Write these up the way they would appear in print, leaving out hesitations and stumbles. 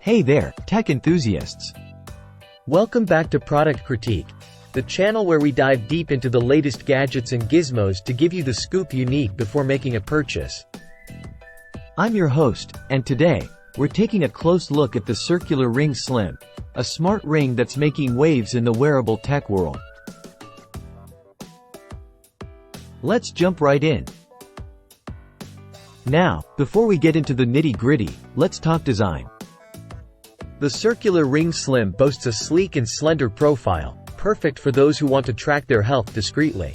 Hey there, tech enthusiasts! Welcome back to Product Critique, the channel where we dive deep into the latest gadgets and gizmos to give you the scoop you need before making a purchase. I'm your host, and today, we're taking a close look at the Circular Ring Slim, a smart ring that's making waves in the wearable tech world. Let's jump right in. Now, before we get into the nitty-gritty, let's talk design. The Circular Ring Slim boasts a sleek and slender profile, perfect for those who want to track their health discreetly.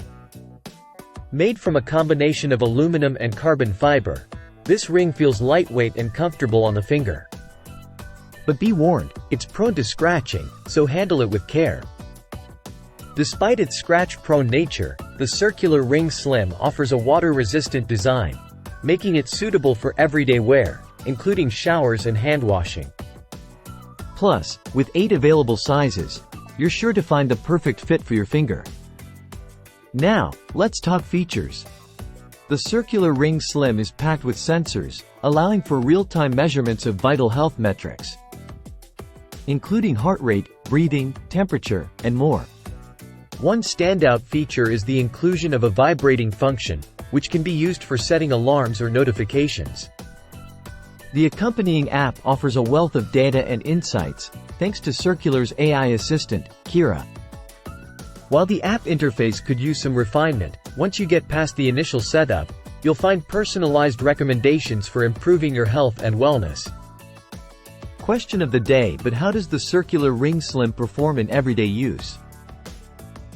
Made from a combination of aluminum and carbon fiber, this ring feels lightweight and comfortable on the finger. But be warned, it's prone to scratching, so handle it with care. Despite its scratch-prone nature, the Circular Ring Slim offers a water-resistant design, making it suitable for everyday wear, including showers and hand washing. Plus, with 8 available sizes, you're sure to find the perfect fit for your finger. Now, let's talk features. The Circular Ring Slim is packed with sensors, allowing for real-time measurements of vital health metrics, including heart rate, breathing, temperature, and more. One standout feature is the inclusion of a vibrating function, which can be used for setting alarms or notifications. The accompanying app offers a wealth of data and insights, thanks to Circular's AI assistant, Kira. While the app interface could use some refinement, once you get past the initial setup, you'll find personalized recommendations for improving your health and wellness. Question of the day: but how does the Circular Ring Slim perform in everyday use?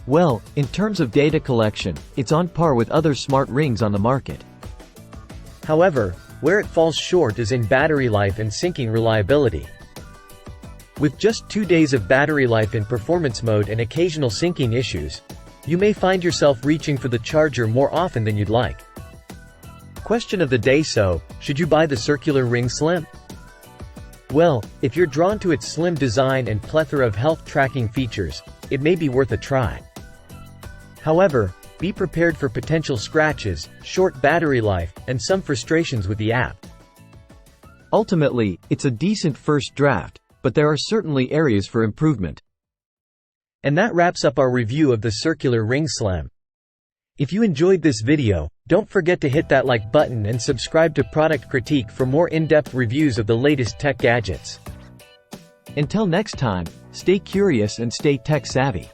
Well, in terms of data collection, it's on par with other smart rings on the market. However, where it falls short is in battery life and syncing reliability. With just 2 days of battery life in performance mode and occasional syncing issues, you may find yourself reaching for the charger more often than you'd like. Question of the day: so, should you buy the Circular Ring Slim? Well, if you're drawn to its slim design and plethora of health tracking features, it may be worth a try. However, be prepared for potential scratches, short battery life, and some frustrations with the app. Ultimately, it's a decent first draft, but there are certainly areas for improvement. And that wraps up our review of the Circular Ring Slim. If you enjoyed this video, don't forget to hit that like button and subscribe to Product Critique for more in-depth reviews of the latest tech gadgets. Until next time, stay curious and stay tech savvy.